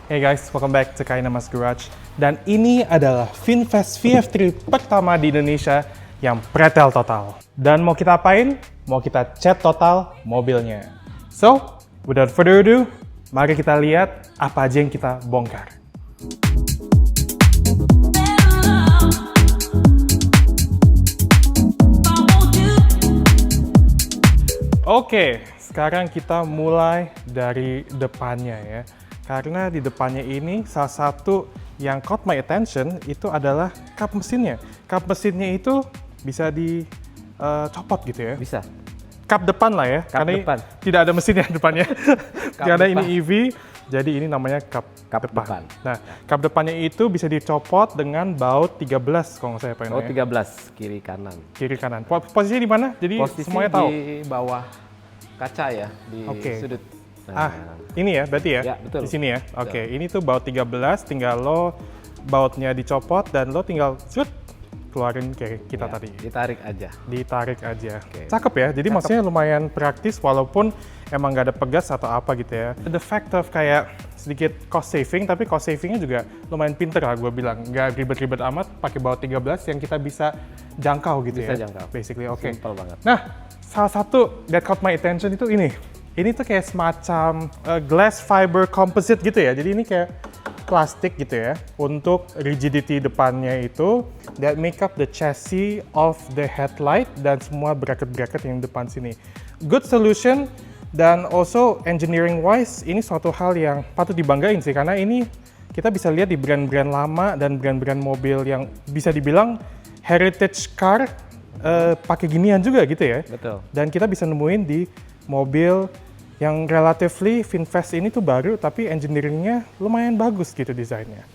Hey guys, welcome back to Kainamas Garage. Dan ini adalah VinFast VF3 pertama di Indonesia yang pretel total. Dan mau kita apain? Mau kita cat total mobilnya. So, without further ado, mari kita lihat apa aja yang kita bongkar. Oke, sekarang kita mulai dari depannya ya. Karena di depannya ini salah satu yang caught my attention itu adalah kap mesinnya. Kap mesinnya itu bisa dicopot gitu ya. Bisa. Kap depan lah ya. Kap karena depan. tidak ada mesinnya depannya. Karena depan. ini EV, jadi ini namanya kap depan. depan. Nah, kap depannya itu bisa dicopot dengan baut 13 kalau nggak saya pengen. Oh, 13 kiri kanan. Kiri kanan. Posisinya di mana? Jadi Posisi semuanya tahu. di bawah kaca ya, di sudut. Ah, ini ya berarti ya? Ya, betul. Di sini ya? Oke, ini tuh baut 13, tinggal lo bautnya dicopot dan lo tinggal keluarin kayak kita Ya, tadi. ditarik aja. Ditarik aja. Oke. Cakep ya, jadi maksudnya lumayan praktis walaupun emang nggak ada pegas atau apa gitu ya. The fact of kayak sedikit cost saving, tapi cost savingnya juga lumayan pinter lah gue bilang. Nggak ribet-ribet amat, pakai baut 13 yang kita bisa jangkau gitu ya. Bisa jangkau. Basically, oke. Simple banget. Nah, salah satu that caught my attention itu ini. Ini tuh kayak semacam glass fiber composite gitu ya. Jadi ini kayak plastik gitu ya. Untuk rigidity depannya itu that make up the chassis of the headlight dan semua bracket-bracket yang depan sini. Good solution dan also engineering wise ini suatu hal yang patut dibanggain sih. Karena ini kita bisa lihat di brand-brand lama dan brand-brand mobil yang bisa dibilang heritage car pakai ginian juga gitu ya. Betul. Dan kita bisa nemuin di mobil yang relatively VinFast ini tuh baru, tapi engineeringnya lumayan bagus gitu desainnya.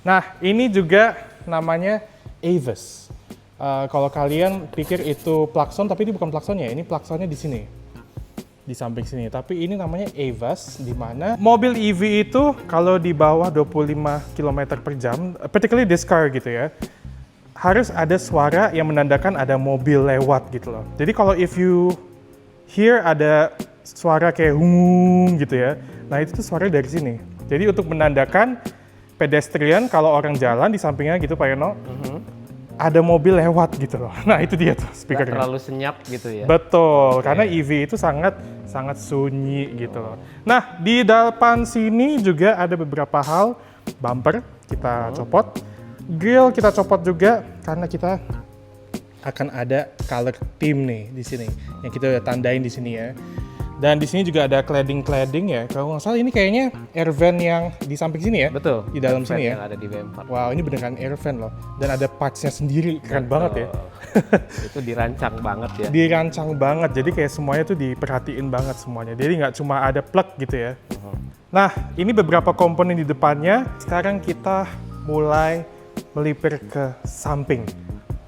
Nah, ini juga namanya Avis. Kalau kalian pikir itu klakson, tapi ini bukan klaksonnya, ini klaksonnya di sini. Di samping sini, tapi ini namanya Avis, di mana mobil EV itu kalau di bawah 25 km per jam, particularly this car gitu ya, harus ada suara yang menandakan ada mobil lewat gitu loh. Jadi kalau if you hear ada suara kayak gitu ya, nah itu tuh suara dari sini. Jadi untuk menandakan pedestrian kalau orang jalan di sampingnya gitu Pak Yono, ada mobil lewat gitu loh. Nah itu dia tuh Nggak speakernya. terlalu senyap gitu ya. Betul, karena EV itu sangat sunyi gitu loh. Nah di depan sini juga ada beberapa hal, bumper kita copot, grill kita copot juga karena kita akan ada color theme nih di sini yang kita udah tandain di sini ya. Dan di sini juga ada cladding ya. Kalau nggak salah ini kayaknya air vent yang di samping sini ya. Betul. Di dalam Fan sini ya. Yang ada di BM4. Wow, ini beneran air vent loh. Dan ada partsnya sendiri, keren banget ya. Itu dirancang banget ya. Dirancang banget, jadi kayak semuanya tuh diperhatiin banget semuanya. Jadi nggak cuma ada plug gitu ya. Nah, ini beberapa komponen di depannya. Sekarang kita mulai melipir ke samping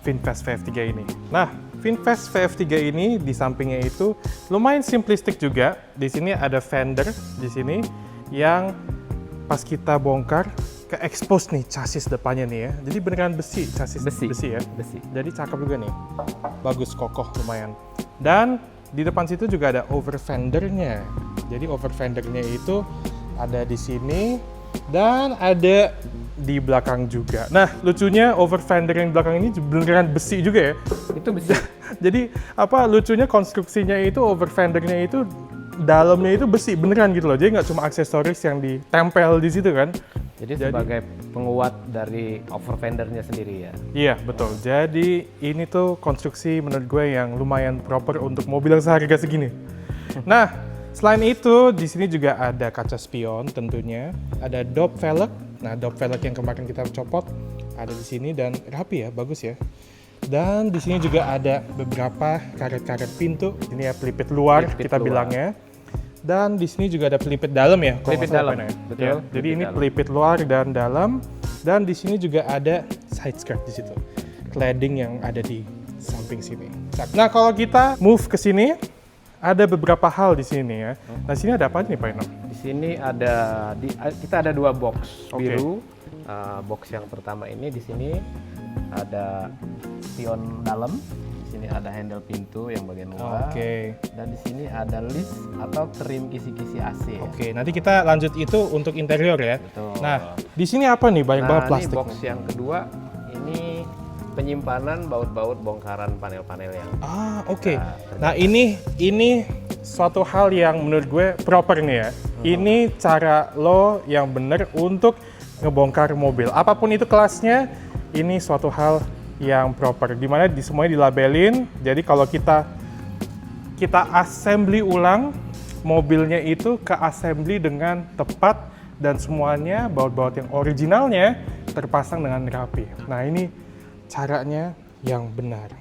VinFast VF3 ini. Nah, VinFast VF3 ini di sampingnya itu lumayan simplistik juga. Di sini ada fender di sini yang pas kita bongkar ke expose nih chassis depannya nih ya. Jadi beneran besi, chassis besi ya. Besi. Jadi cakep juga nih. Bagus, kokoh lumayan. Dan di depan situ juga ada over fendernya. Jadi over fendernya itu ada di sini dan ada di belakang juga. Nah, lucunya over fender yang di belakang ini beneran besi juga ya. Itu besi. Jadi apa lucunya konstruksinya itu over fendernya itu dalamnya itu besi beneran gitu loh. Jadi nggak cuma aksesoris yang ditempel di situ kan. Jadi sebagai penguat dari over fendernya sendiri ya. Iya, betul. Jadi ini tuh konstruksi menurut gue yang lumayan proper untuk mobil yang seharga segini. Nah, selain itu di sini juga ada kaca spion tentunya, ada dop velg. Nah, dop velg yang kemarin kita copot ada di sini dan rapi ya, bagus ya. Dan di sini juga ada beberapa karet-karet pintu. Ini ya pelipit luar Pelipit kita luar. bilangnya. Dan di sini juga ada pelipit dalam ya. kalau Pelipit nggak salah dalam, apa ya. betul. Ya, jadi Pelipit ini dalam. pelipit luar dan dalam. Dan di sini juga ada side skirt di situ. Cladding yang ada di samping sini. Nah, kalau kita move ke sini, ada beberapa hal di sini ya. Nah, sini ada apa nih Pak Ino? Di sini kita ada dua box Oke. biru. Box yang pertama ini di sini ada spion dalam. sini ada handle pintu yang bagian luar. Oke. Dan di sini ada list atau trim kisi-kisi AC. Oke, nanti kita lanjut itu untuk interior ya. Betul. Nah, di sini apa nih? Banyak banget Nah, plastik. ini box yang kedua, ini penyimpanan baut-baut bongkaran panel-panel yang Oke. Nah, Nah, ini suatu hal yang menurut gue proper nih ya. Ini cara lo yang bener untuk ngebongkar mobil. Apapun itu kelasnya, ini suatu hal yang proper. Dimana semuanya dilabelin. Jadi kalau kita assembly ulang mobilnya itu ke assembly dengan tepat dan semuanya baut-baut yang originalnya terpasang dengan rapi. Nah, ini caranya yang benar.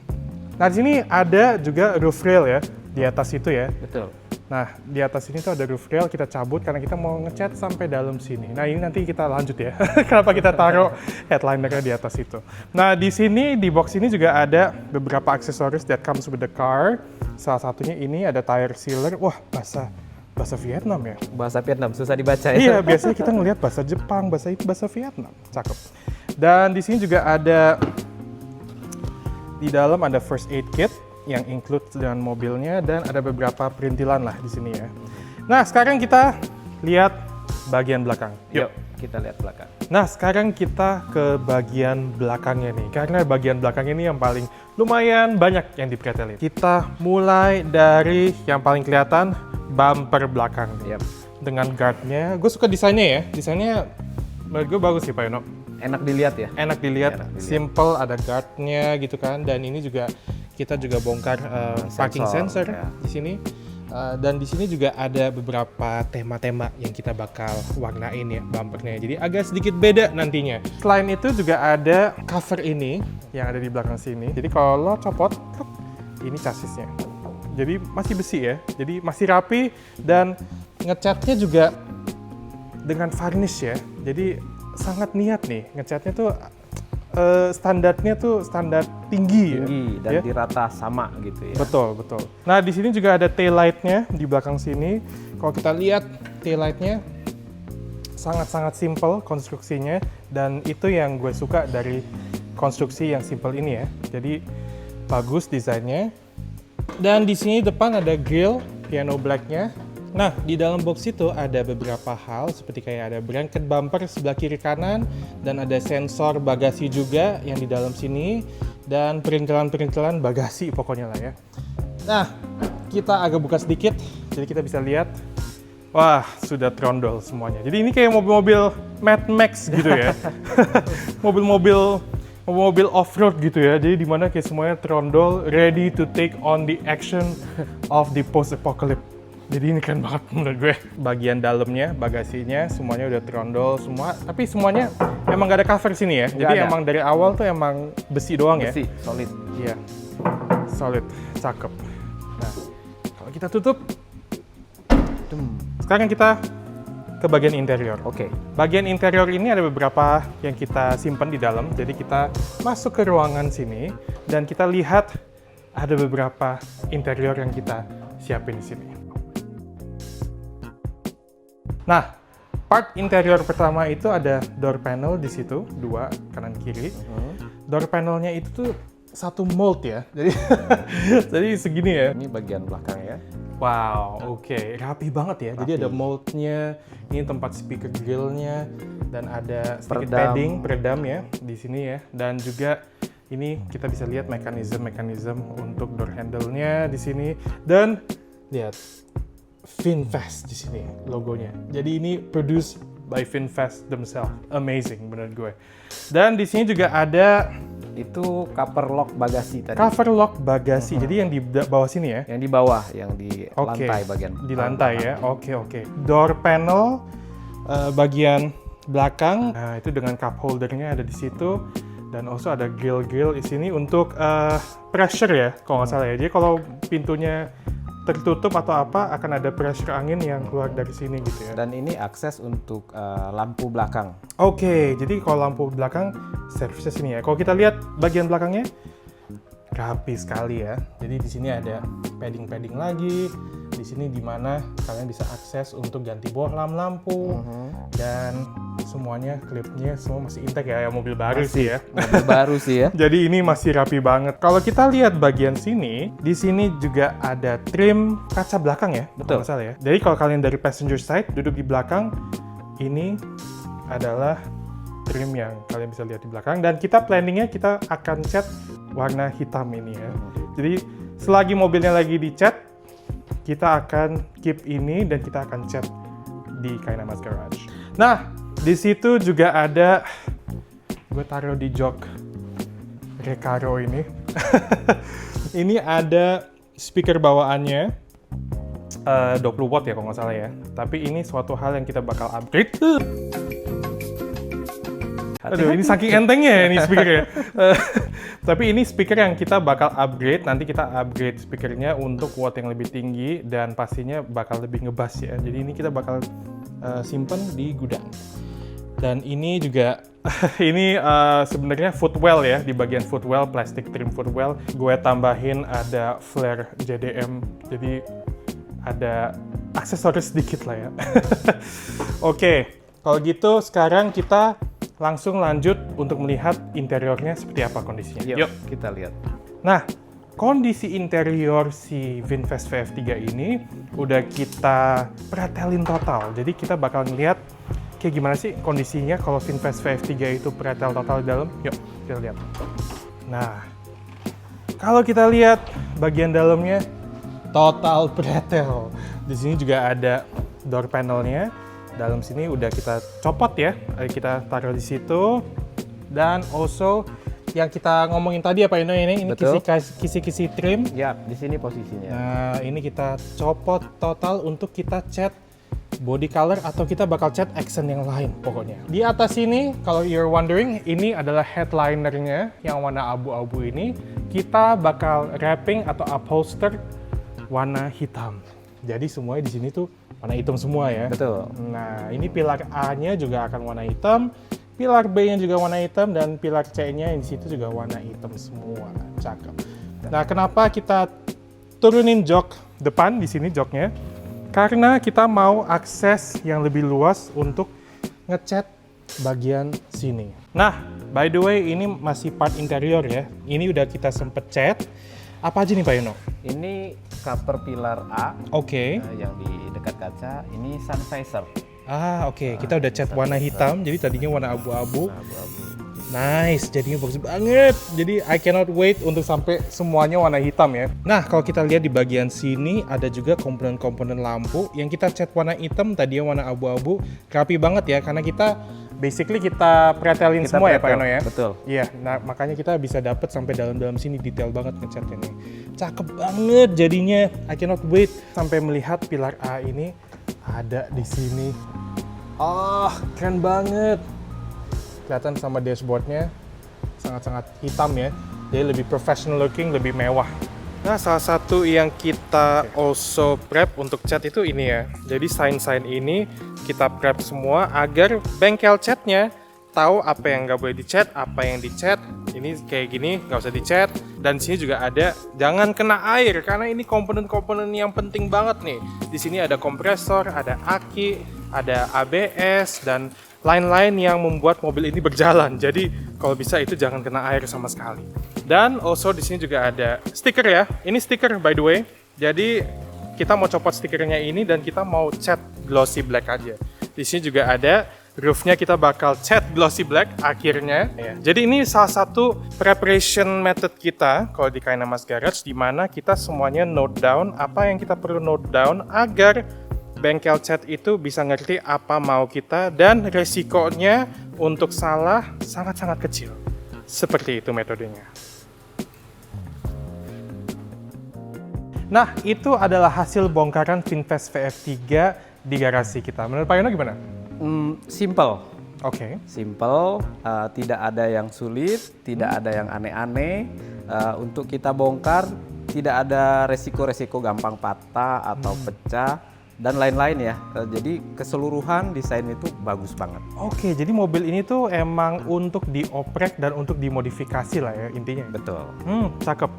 Nah, di sini ada juga roof rail ya di atas itu ya. betul. Nah, di atas ini tuh ada roof rail, kita cabut karena kita mau ngecat sampai dalam sini. Nah, ini nanti kita lanjut ya. Kenapa kita taruh headlinernya di atas itu. Nah, di sini, di box ini juga ada beberapa aksesoris that comes with the car. Salah satunya ini ada tire sealer. Wah, bahasa Vietnam ya. Bahasa Vietnam susah dibaca ya. Iya, biasanya kita ngelihat bahasa Jepang, bahasa Vietnam. Cakep. Dan di sini juga ada, di dalam ada first aid kit yang include dengan mobilnya dan ada beberapa perintilan lah di sini ya. Nah, sekarang kita lihat bagian belakang. Yuk, kita lihat belakang. Nah, sekarang kita ke bagian belakangnya nih. Karena bagian belakang ini yang paling lumayan banyak yang dipretelin. Kita mulai dari yang paling kelihatan, bumper belakang nih. Yap. Dengan guardnya, gue suka desainnya ya. Desainnya menurut gue bagus sih Pak Yono. Enak dilihat ya. Enak dilihat, simple, ada guardnya gitu kan. Dan ini juga kita juga bongkar parking sensor ya. di sini. Dan di sini juga ada beberapa tema-tema yang kita bakal warnain ya bumpernya. Jadi agak sedikit beda nantinya. Selain itu juga ada cover ini yang ada di belakang sini. Jadi kalau lo copot, ini chassisnya. Jadi masih besi ya. Jadi masih rapi dan ngecatnya juga dengan varnish ya. Jadi sangat niat nih ngecatnya tuh standarnya tuh standar tinggi Dan ya. dirata sama gitu ya. Betul. Nah, di sini juga ada tail light-nya di belakang sini. Kalau kita lihat tail light-nya sangat-sangat simple konstruksinya dan itu yang gue suka dari konstruksi yang simple ini ya. Jadi bagus desainnya. Dan di sini depan ada grill piano black-nya. Nah, di dalam box itu ada beberapa hal seperti kayak ada bracket bumper sebelah kiri kanan dan ada sensor bagasi juga yang di dalam sini dan perintilan-perintilan bagasi pokoknya lah ya. Nah, kita agak buka sedikit jadi kita bisa lihat. Wah, sudah trondol semuanya. Jadi ini kayak mobil-mobil Mad Max gitu ya. Mobil-mobil off-road gitu ya. Jadi dimana kayak semuanya trondol, ready to take on the action of the post-apocalypse. Jadi ini keren banget menurut gue. Bagian dalamnya, bagasinya, semuanya udah trondol semua. Tapi semuanya emang gak ada cover sini ya. Jadi ada. emang dari awal tuh emang besi doang ya. Besi, solid. Iya, solid, cakep. Nah, kalau kita tutup, sekarang kita ke bagian interior. Oke. Bagian interior ini ada beberapa yang kita simpan di dalam. Jadi kita masuk ke ruangan sini dan kita lihat ada beberapa interior yang kita siapin di sini. Nah, part interior pertama itu ada door panel di situ, 2 kanan kiri. Door panelnya itu tuh satu mold ya, jadi segini ya. Ini bagian belakang ya. Wow, oke, rapi banget ya. Jadi ada moldnya, ini tempat speaker grillnya, dan ada sedikit padding, peredam ya di sini ya. Dan juga ini kita bisa lihat mekanisme untuk door handle-nya di sini. Dan lihat VinFast di sini logonya. Jadi ini produced by VinFast themselves. Amazing menurut gue. Dan di sini juga ada Itu cover lock bagasi tadi. cover lock bagasi. Jadi yang di bawah sini ya. Yang di bawah, yang di Oke, lantai bagian. di lantai ya. Oke. Door panel bagian belakang. Nah, itu dengan cup holdernya ada di situ. Dan also ada grill di sini untuk pressure ya, kalau nggak salah ya. Jadi kalau pintunya tertutup atau apa, akan ada pressure angin yang keluar dari sini gitu ya. Dan ini akses untuk lampu belakang. Oke, jadi kalau lampu belakang, servisnya sini ya. Kalau kita lihat bagian belakangnya, rapi sekali ya. Jadi di sini ada padding lagi, di sini dimana kalian bisa akses untuk ganti bohlam lampu dan semuanya klipnya semua masih intact ya, mobil baru sih ya. Mobil baru sih ya. Jadi ini masih rapi banget. Kalau kita lihat bagian sini, di sini juga ada trim kaca belakang ya, Betul. kalau nggak salah ya. Jadi kalau kalian dari passenger side duduk di belakang, ini adalah trim yang kalian bisa lihat di belakang. Dan kita planningnya kita akan cat warna hitam ini ya. Jadi selagi mobilnya lagi dicat, kita akan keep ini dan kita akan cat di Kynamas Garage. Nah, di situ juga ada, gue taruh di jok Recaro ini. Ini ada speaker bawaannya 20 watt ya kalau nggak salah ya. Tapi ini suatu hal yang kita bakal upgrade. Aduh, ini saking entengnya ya ini speaker ya. Tapi ini speaker yang kita bakal upgrade. Nanti kita upgrade speakernya untuk watt yang lebih tinggi dan pastinya bakal lebih ngebas ya. Jadi ini kita bakal simpen di gudang. Dan ini juga ini sebenarnya footwell ya, di bagian footwell plastic trim footwell gue tambahin ada flare JDM, jadi ada aksesoris sedikit lah ya. Oke, kalau gitu sekarang kita langsung lanjut untuk melihat interiornya seperti apa kondisinya. Yuk, kita lihat. Nah, kondisi interior si VinFast VF3 ini udah kita pretelin total. Jadi kita bakal ngeliat kayak gimana sih kondisinya kalau VinFast VF3 itu pretel total di dalam. Yuk, kita lihat. Nah, kalau kita lihat bagian dalamnya total pretel. Di sini juga ada door panelnya. Dalam sini udah kita copot ya, kita taruh di situ. Dan also yang kita ngomongin tadi apa ini Betul. kisi-kisi trim. Ya, di sini posisinya. Nah, ini kita copot total untuk kita cat body color atau kita bakal cat accent yang lain pokoknya. Di atas ini, kalau you're wondering, ini adalah headlinernya yang warna abu-abu ini. Kita bakal wrapping atau upholster warna hitam. Jadi semuanya di sini tuh warna hitam semua ya. Betul. Nah, ini pilar A-nya juga akan warna hitam, pilar B-nya juga warna hitam, dan pilar C-nya di situ juga warna hitam semua. Cakep. Nah, kenapa kita turunin jok depan di sini joknya? Karena kita mau akses yang lebih luas untuk ngecat bagian sini. Nah, by the way, ini masih part interior ya. Ini udah kita sempet cat. Apa aja nih Pak Yono? Ini cover pilar A Oke. yang di dekat kaca. Ini sun visor. Oke. Kita udah cat warna hitam, jadi tadinya warna abu-abu. Abu-abu. Nice, jadinya bagus banget. Jadi I cannot wait untuk sampai semuanya warna hitam ya. Nah, kalau kita lihat di bagian sini ada juga komponen-komponen lampu yang kita cat warna hitam, tadinya warna abu-abu. Rapi banget ya, karena kita basically kita pretelin Kita semua ya Pak pretel, Yono ya. betul. Iya, nah makanya kita bisa dapat sampai dalam-dalam sini detail banget ngecatnya nih. Cakep banget jadinya. I cannot wait sampai melihat pilar A ini ada di sini. Oh, keren banget. Kelihatan sama dashboardnya sangat-sangat hitam ya. Jadi lebih professional looking, lebih mewah. Nah, salah satu yang kita also prep untuk cat itu ini ya. Jadi sign-sign ini kita prep semua agar bengkel catnya tahu apa yang nggak boleh dicat, apa yang dicat. Ini kayak gini nggak usah dicat. Dan di sini juga ada jangan kena air karena ini komponen-komponen yang penting banget nih. Di sini ada kompresor, ada aki, ada ABS dan lain-lain yang membuat mobil ini berjalan. Jadi kalau bisa itu jangan kena air sama sekali. Dan also di sini juga ada stiker ya. Ini stiker by the way. Jadi kita mau copot stikernya ini dan kita mau cat glossy black aja. Di sini juga ada roofnya kita bakal cat glossy black akhirnya. Ya. Jadi ini salah satu preparation method kita kalau di Kynamas Garage, di mana kita semuanya note down apa yang kita perlu note down agar bengkel cat itu bisa ngerti apa mau kita dan resikonya untuk salah sangat-sangat kecil. Seperti itu metodenya. Nah, itu adalah hasil bongkaran VinFast VF3 di garasi kita. Menurut Pak Yono gimana? Simple. Oke. Simple, tidak ada yang sulit, tidak ada yang aneh-aneh. Untuk kita bongkar, tidak ada resiko-resiko gampang patah atau pecah dan lain-lain ya. Jadi keseluruhan desain itu bagus banget. Oke, jadi mobil ini tuh emang untuk dioprek dan untuk dimodifikasi lah ya intinya. Betul. Cakep.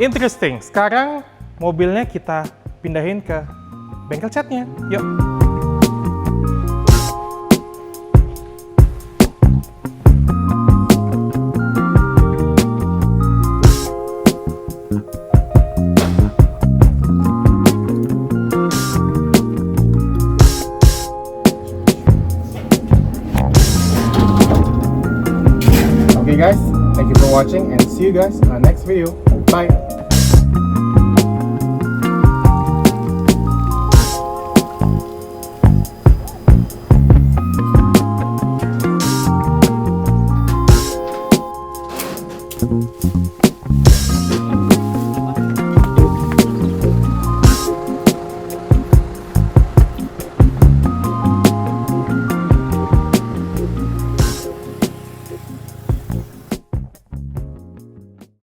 Interesting. Sekarang mobilnya kita pindahin ke bengkel catnya. Yuk. Okay guys, thank you for watching and see you guys on the next video. Bye.